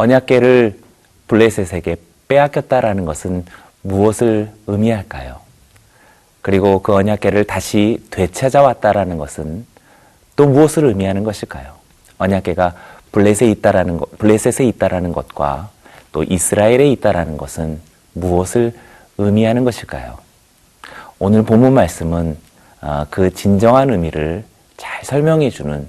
언약궤를 블레셋에게 빼앗겼다라는 것은 무엇을 의미할까요? 그리고 그 언약궤를 다시 되찾아왔다라는 것은 또 무엇을 의미하는 것일까요? 언약궤가 블레셋에 있다라는 것과 또 이스라엘에 있다라는 것은 무엇을 의미하는 것일까요? 오늘 본문 말씀은 그 진정한 의미를 잘 설명해 주는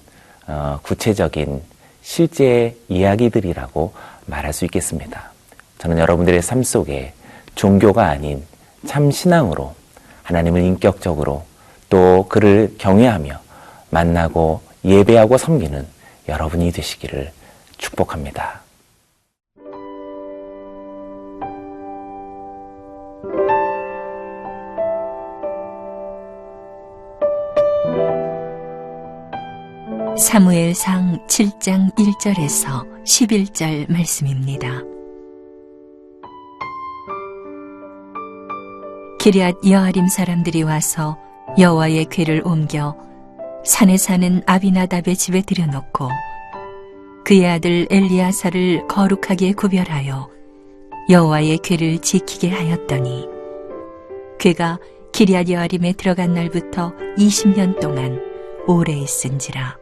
구체적인 실제 이야기들이라고 말할 수 있겠습니다. 저는 여러분들의 삶 속에 종교가 아닌 참 신앙으로 하나님을 인격적으로 또 그를 경외하며 만나고 예배하고 섬기는 여러분이 되시기를 축복합니다. 사무엘상 7장 1절에서 11절 말씀입니다. 기럇 여아림 사람들이 와서 여호와의 궤를 옮겨 산에 사는 아비나답의 집에 들여놓고 그의 아들 엘리야사를 거룩하게 구별하여 여호와의 궤를 지키게 하였더니 궤가 기럇 여아림에 들어간 날부터 20년 동안 오래 있은지라.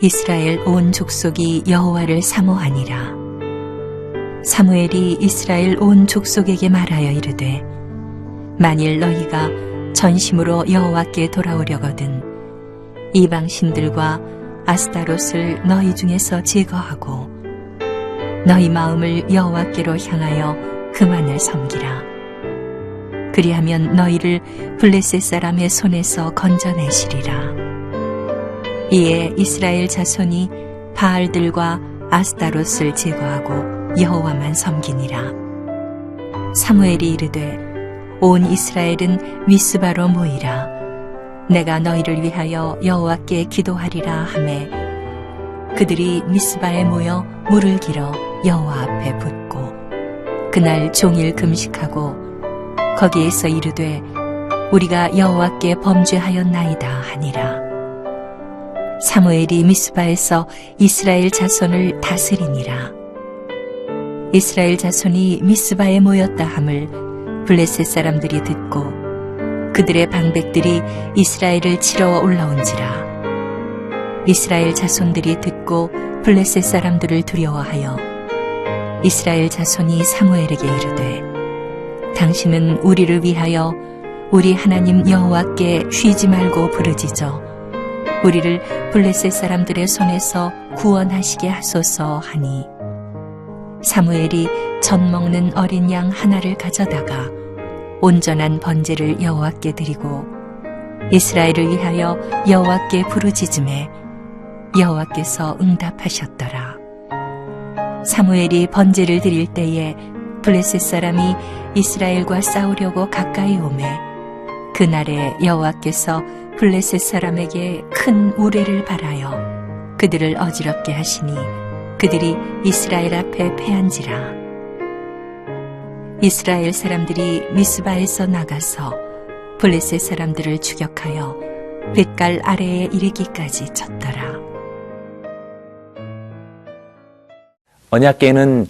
이스라엘 온 족속이 여호와를 사모하니라. 사무엘이 이스라엘 온 족속에게 말하여 이르되 만일 너희가 전심으로 여호와께 돌아오려거든 이방 신들과 아스타롯을 너희 중에서 제거하고 너희 마음을 여호와께로 향하여 그만을 섬기라. 그리하면 너희를 블레셋 사람의 손에서 건져내시리라. 이에 이스라엘 자손이 바알들과 아스타롯을 제거하고 여호와만 섬기니라. 사무엘이 이르되 온 이스라엘은 미스바로 모이라. 내가 너희를 위하여 여호와께 기도하리라 하매 그들이 미스바에 모여 물을 길어 여호와 앞에 붓고 그날 종일 금식하고 거기에서 이르되 우리가 여호와께 범죄하였나이다 하니라. 사무엘이 미스바에서 이스라엘 자손을 다스리니라. 이스라엘 자손이 미스바에 모였다 함을 블레셋 사람들이 듣고 그들의 방백들이 이스라엘을 치러 올라온지라. 이스라엘 자손들이 듣고 블레셋 사람들을 두려워하여 이스라엘 자손이 사무엘에게 이르되 당신은 우리를 위하여 우리 하나님 여호와께 쉬지 말고 부르짖어 우리를 블레셋 사람들의 손에서 구원하시게 하소서 하니 사무엘이 젖 먹는 어린 양 하나를 가져다가 온전한 번제를 여호와께 드리고 이스라엘을 위하여 여호와께 부르짖음에 여호와께서 응답하셨더라. 사무엘이 번제를 드릴 때에 블레셋 사람이 이스라엘과 싸우려고 가까이 오매 그날에 여호와께서 블레셋 사람에게 큰 우레를 발하여 그들을 어지럽게 하시니 그들이 이스라엘 앞에 패한지라. 이스라엘 사람들이 미스바에서 나가서 블레셋 사람들을 추격하여 뱃갈 아래에 이르기까지 쳤더라. 언약궤는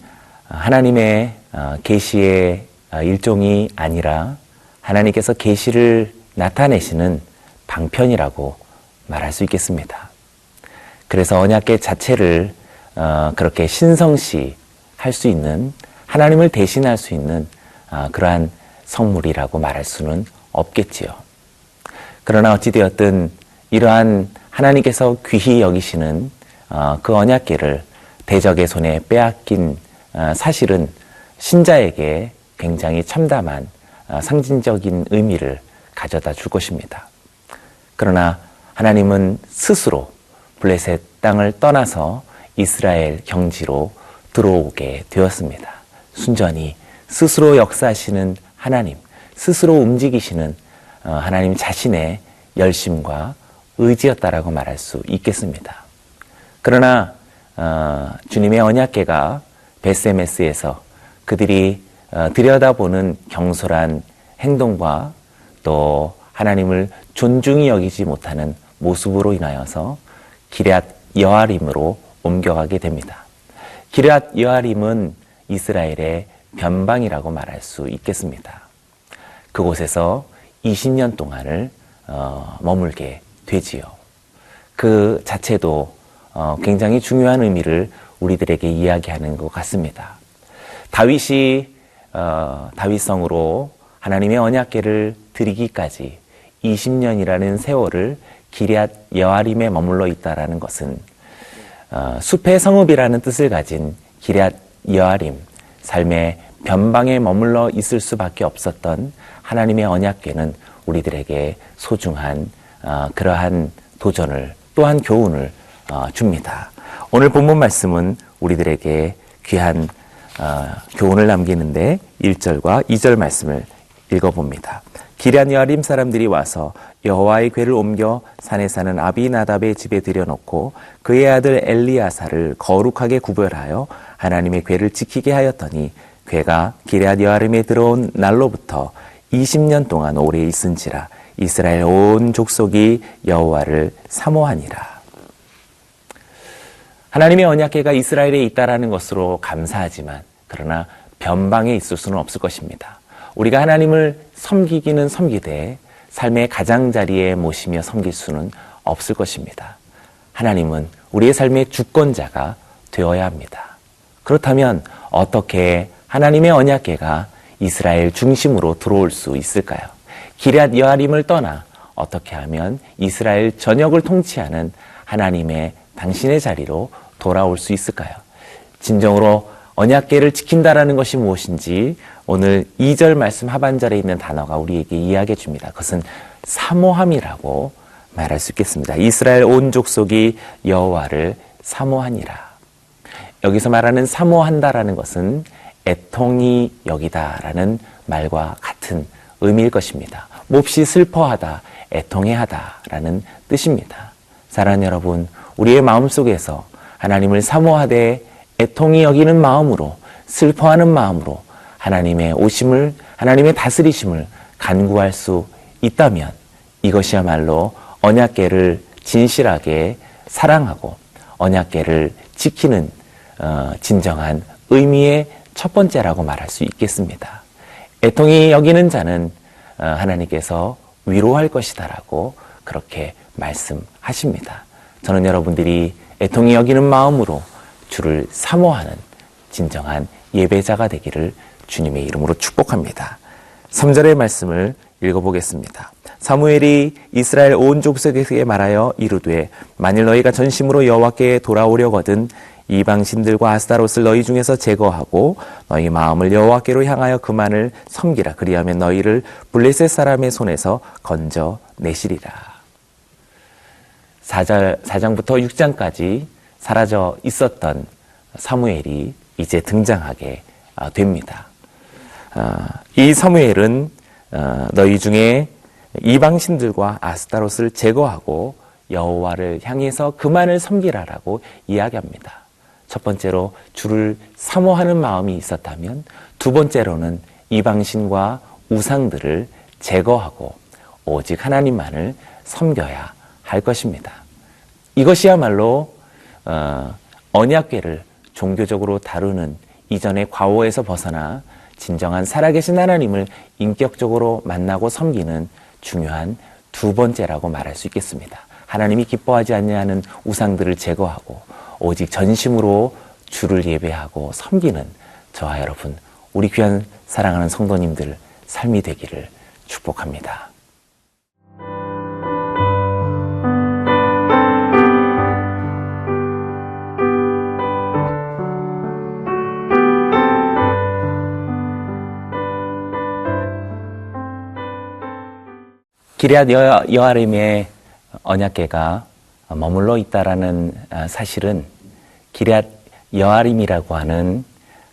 하나님의 계시의 일종이 아니라 하나님께서 계시를 나타내시는 방편이라고 말할 수 있겠습니다. 그래서 언약궤 자체를 그렇게 신성시 할 수 있는, 하나님을 대신할 수 있는 그러한 성물이라고 말할 수는 없겠지요. 그러나 어찌되었든 이러한 하나님께서 귀히 여기시는 그 언약궤를 대적의 손에 빼앗긴 사실은 신자에게 굉장히 참담한 상징적인 의미를 가져다 줄 것입니다. 그러나 하나님은 스스로 블레셋 땅을 떠나서 이스라엘 경지로 들어오게 되었습니다. 순전히 스스로 역사하시는 하나님, 스스로 움직이시는 하나님 자신의 열심과 의지였다라고 말할 수 있겠습니다. 그러나 주님의 언약궤가 베세메스에서 그들이 들여다보는 경솔한 행동과 또 하나님을 존중히 여기지 못하는 모습으로 인하여서 기럇 여아림으로 옮겨가게 됩니다. 기럇 여아림은 이스라엘의 변방이라고 말할 수 있겠습니다. 그곳에서 20년 동안을 머물게 되지요. 그 자체도 굉장히 중요한 의미를 우리들에게 이야기하는 것 같습니다. 다윗이 다윗성으로 하나님의 언약궤를 드리기까지 20년이라는 세월을 기럇 여아림에 머물러 있다라는 것은 숲의 성읍이라는 뜻을 가진 기럇 여아림, 삶의 변방에 머물러 있을 수밖에 없었던 하나님의 언약궤는 우리들에게 소중한 그러한 도전을 또한 교훈을 줍니다. 오늘 본문 말씀은 우리들에게 귀한 교훈을 남기는데 1절과 2절 말씀을 읽어봅니다. 기럇 여아림 사람들이 와서 여호와의 궤를 옮겨 산에 사는 아비나답의 집에 들여놓고 그의 아들 엘리야사를 거룩하게 구별하여 하나님의 궤를 지키게 하였더니 궤가 기럇 여아림에 들어온 날로부터 20년 동안 오래 있은지라 이스라엘 온 족속이 여호와를 사모하니라. 하나님의 언약궤가 이스라엘에 있다라는 것으로 감사하지만 그러나 변방에 있을 수는 없을 것입니다. 우리가 하나님을 섬기기는 섬기되 삶의 가장자리에 모시며 섬길 수는 없을 것입니다. 하나님은 우리의 삶의 주권자가 되어야 합니다. 그렇다면 어떻게 하나님의 언약궤가 이스라엘 중심으로 들어올 수 있을까요? 기럇 여아림을 떠나 어떻게 하면 이스라엘 전역을 통치하는 하나님의 당신의 자리로 돌아올 수 있을까요? 진정으로 언약궤를 지킨다라는 것이 무엇인지 오늘 2절 말씀 하반절에 있는 단어가 우리에게 이야기해 줍니다. 그것은 사모함이라고 말할 수 있겠습니다. 이스라엘 온 족속이 여호와를 사모하니라. 여기서 말하는 사모한다라는 것은 애통히 여기다라는 말과 같은 의미일 것입니다. 몹시 슬퍼하다, 애통해하다라는 뜻입니다. 사랑하는 여러분, 우리의 마음속에서 하나님을 사모하되 애통히 여기는 마음으로, 슬퍼하는 마음으로 하나님의 오심을, 하나님의 다스리심을 간구할 수 있다면 이것이야말로 언약궤를 진실하게 사랑하고 언약궤를 지키는 진정한 의미의 첫 번째라고 말할 수 있겠습니다. 애통히 여기는 자는 하나님께서 위로할 것이다라고 그렇게 말씀하십니다. 저는 여러분들이 애통히 여기는 마음으로 주를 사모하는 진정한 예배자가 되기를 주님의 이름으로 축복합니다. 3절의 말씀을 읽어보겠습니다. 사무엘이 이스라엘 온 족속에게 말하여 이르되 만일 너희가 전심으로 여호와께 돌아오려거든 이방신들과 아스타롯을 너희 중에서 제거하고 너희 마음을 여호와께로 향하여 그만을 섬기라. 그리하면 너희를 블레셋 사람의 손에서 건져내시리라. 4장부터 6장까지 사라져 있었던 사무엘이 이제 등장하게 됩니다. 이 사무엘은 너희 중에 이방신들과 아스타롯을 제거하고 여호와를 향해서 그만을 섬기라라고 이야기합니다. 첫 번째로 주를 사모하는 마음이 있었다면 두 번째로는 이방신과 우상들을 제거하고 오직 하나님만을 섬겨야 할 것입니다. 이것이야말로 언약궤를 종교적으로 다루는 이전의 과오에서 벗어나 진정한 살아계신 하나님을 인격적으로 만나고 섬기는 중요한 두 번째라고 말할 수 있겠습니다. 하나님이 기뻐하지 않냐는 우상들을 제거하고 오직 전심으로 주를 예배하고 섬기는 저와 여러분, 우리 귀한 사랑하는 성도님들 삶이 되기를 축복합니다. 기럇 여아림의 언약궤가 머물러 있다라는 사실은 기럇 여아림이라고 하는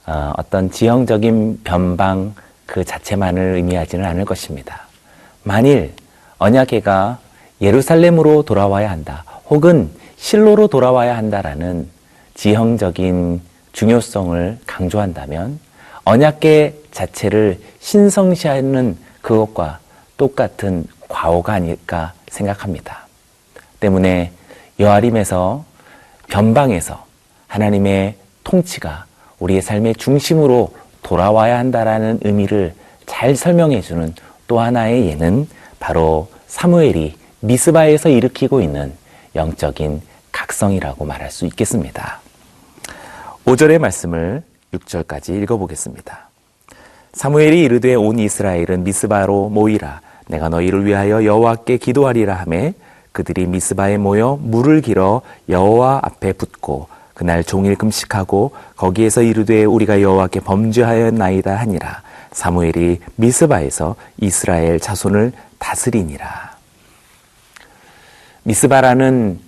어떤 지형적인 변방 그 자체만을 의미하지는 않을 것입니다. 만일 언약궤가 예루살렘으로 돌아와야 한다, 혹은 실로로 돌아와야 한다라는 지형적인 중요성을 강조한다면 언약궤 자체를 신성시하는 그것과 똑같은 과오가 아닐까 생각합니다. 때문에 여아림에서 변방에서 하나님의 통치가 우리의 삶의 중심으로 돌아와야 한다라는 의미를 잘 설명해주는 또 하나의 예는 바로 사무엘이 미스바에서 일으키고 있는 영적인 각성이라고 말할 수 있겠습니다. 5절의 말씀을 6절까지 읽어보겠습니다. 사무엘이 이르되 온 이스라엘은 미스바로 모이라. 내가 너희를 위하여 여호와께 기도하리라 하매 그들이 미스바에 모여 물을 길어 여호와 앞에 붓고 그날 종일 금식하고 거기에서 이르되 우리가 여호와께 범죄하였나이다 하니라. 사무엘이 미스바에서 이스라엘 자손을 다스리니라. 미스바라는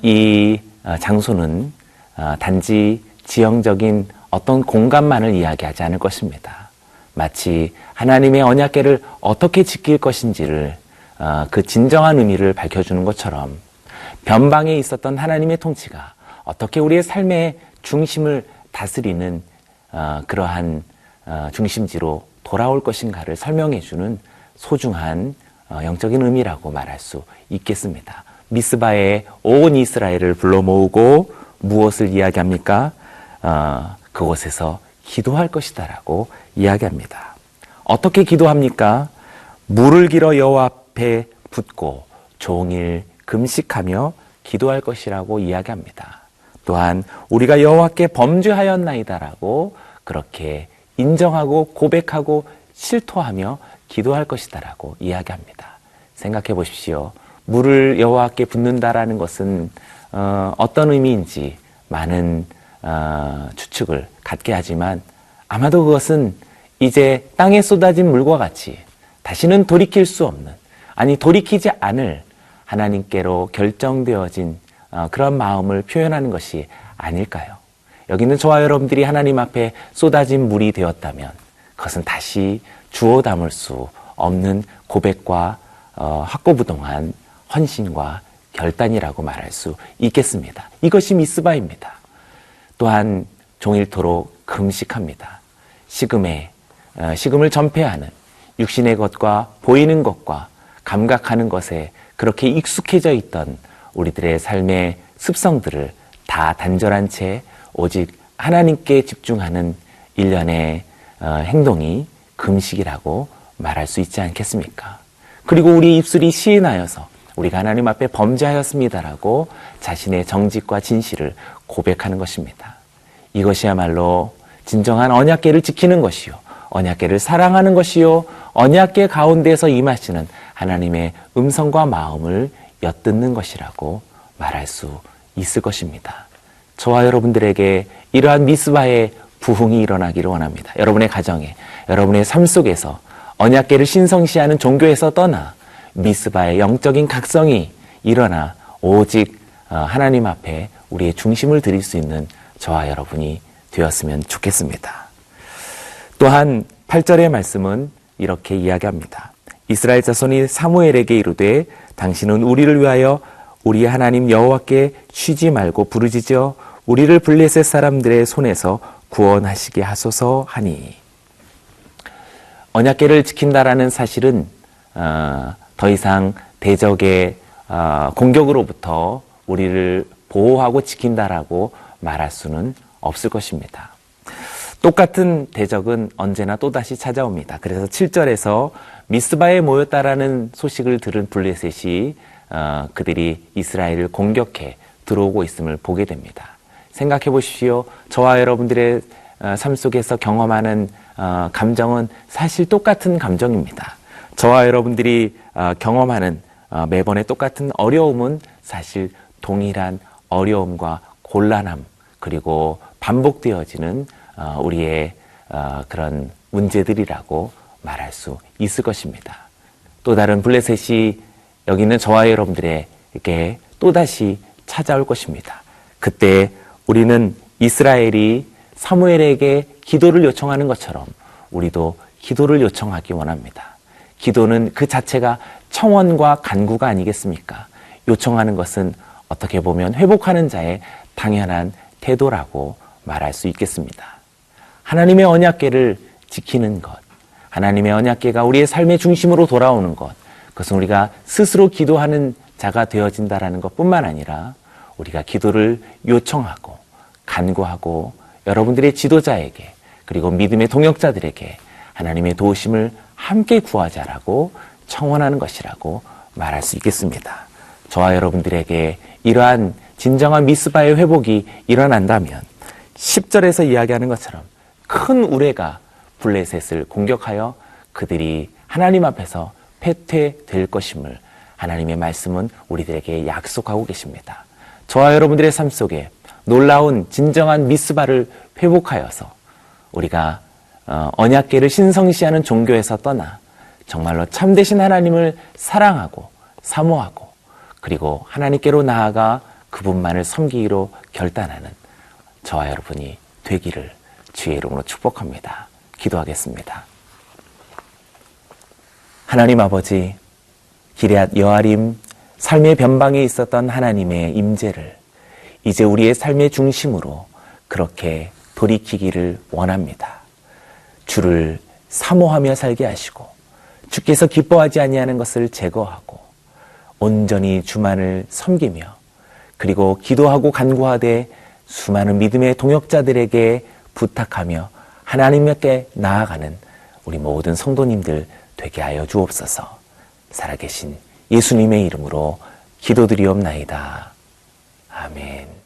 이 장소는 단지 지형적인 어떤 공간만을 이야기하지 않을 것입니다. 마치 하나님의 언약궤를 어떻게 지킬 것인지를 그 진정한 의미를 밝혀주는 것처럼 변방에 있었던 하나님의 통치가 어떻게 우리의 삶의 중심을 다스리는 그러한 중심지로 돌아올 것인가를 설명해주는 소중한 영적인 의미라고 말할 수 있겠습니다. 미스바에 온 이스라엘을 불러 모으고 무엇을 이야기합니까? 그곳에서 기도할 것이다라고 이야기합니다. 어떻게 기도합니까? 물을 길어 여호와 앞에 붓고 종일 금식하며 기도할 것이라고 이야기합니다. 또한 우리가 여호와께 범죄하였나이다라고 그렇게 인정하고 고백하고 실토하며 기도할 것이다라고 이야기합니다. 생각해 보십시오. 물을 여호와께 붓는다라는 것은 어떤 의미인지 많은 추측을 갖게 하지만 아마도 그것은 이제 땅에 쏟아진 물과 같이 다시는 돌이킬 수 없는, 아니 돌이키지 않을 하나님께로 결정되어진 그런 마음을 표현하는 것이 아닐까요? 여기는 저와 여러분들이 하나님 앞에 쏟아진 물이 되었다면 그것은 다시 주워 담을 수 없는 고백과 확고부동한 헌신과 결단이라고 말할 수 있겠습니다. 이것이 미스바입니다. 또한 종일토록 금식합니다. 식음을 전폐하는 육신의 것과 보이는 것과 감각하는 것에 그렇게 익숙해져 있던 우리들의 삶의 습성들을 다 단절한 채 오직 하나님께 집중하는 일련의 행동이 금식이라고 말할 수 있지 않겠습니까? 그리고 우리 입술이 시인하여서 우리가 하나님 앞에 범죄하였습니다라고 자신의 정직과 진실을 고백하는 것입니다. 이것이야말로 진정한 언약궤를 지키는 것이요, 언약궤를 사랑하는 것이요, 언약궤 가운데서 임하시는 하나님의 음성과 마음을 엿듣는 것이라고 말할 수 있을 것입니다. 저와 여러분들에게 이러한 미스바의 부흥이 일어나기를 원합니다. 여러분의 가정에, 여러분의 삶 속에서 언약궤를 신성시하는 종교에서 떠나 미스바의 영적인 각성이 일어나 오직 하나님 앞에 우리의 중심을 드릴 수 있는 저와 여러분이 되었으면 좋겠습니다. 또한 8절의 말씀은 이렇게 이야기합니다. 이스라엘 자손이 사무엘에게 이르되 당신은 우리를 위하여 우리 하나님 여호와께 쉬지 말고 부르짖어 우리를 블레셋 사람들의 손에서 구원하시게 하소서 하니. 언약궤를 지킨다라는 사실은 더 이상 대적의 공격으로부터 우리를 보호하고 지킨다라고 말할 수는 없을 것입니다. 똑같은 대적은 언제나 또다시 찾아옵니다. 그래서 7절에서 미스바에 모였다라는 소식을 들은 블레셋이 그들이 이스라엘을 공격해 들어오고 있음을 보게 됩니다. 생각해 보십시오. 저와 여러분들의 삶 속에서 경험하는 감정은 사실 똑같은 감정입니다. 저와 여러분들이 경험하는 매번의 똑같은 어려움은 사실 동일한 어려움과 곤란함, 그리고 반복되어지는 우리의 그런 문제들이라고 말할 수 있을 것입니다. 또 다른 블레셋이 여기 있는 저와 여러분들에게 또다시 찾아올 것입니다. 그때 우리는 이스라엘이 사무엘에게 기도를 요청하는 것처럼 우리도 기도를 요청하기 원합니다. 기도는 그 자체가 청원과 간구가 아니겠습니까? 요청하는 것은 어떻게 보면 회복하는 자의 당연한 태도라고 말할 수 있겠습니다. 하나님의 언약궤를 지키는 것, 하나님의 언약궤가 우리의 삶의 중심으로 돌아오는 것, 그것은 우리가 스스로 기도하는 자가 되어진다는 것뿐만 아니라 우리가 기도를 요청하고 간구하고 여러분들의 지도자에게 그리고 믿음의 동역자들에게 하나님의 도우심을 함께 구하자라고 청원하는 것이라고 말할 수 있겠습니다. 저와 여러분들에게 이러한 진정한 미스바의 회복이 일어난다면 10절에서 이야기하는 것처럼 큰 우레가 블레셋을 공격하여 그들이 하나님 앞에서 패퇴될 것임을 하나님의 말씀은 우리들에게 약속하고 계십니다. 저와 여러분들의 삶 속에 놀라운 진정한 미스바를 회복하여서 우리가 언약궤를 신성시하는 종교에서 떠나 정말로 참되신 하나님을 사랑하고 사모하고 그리고 하나님께로 나아가 그분만을 섬기기로 결단하는 저와 여러분이 되기를 주의 이름으로 축복합니다. 기도하겠습니다. 하나님 아버지, 기럇 여아림 삶의 변방에 있었던 하나님의 임재를 이제 우리의 삶의 중심으로 그렇게 돌이키기를 원합니다. 주를 사모하며 살게 하시고 주께서 기뻐하지 아니하는 것을 제거하고 온전히 주만을 섬기며 그리고 기도하고 간구하되 수많은 믿음의 동역자들에게 부탁하며 하나님께 나아가는 우리 모든 성도님들 되게 하여 주옵소서. 살아계신 예수님의 이름으로 기도드리옵나이다. 아멘.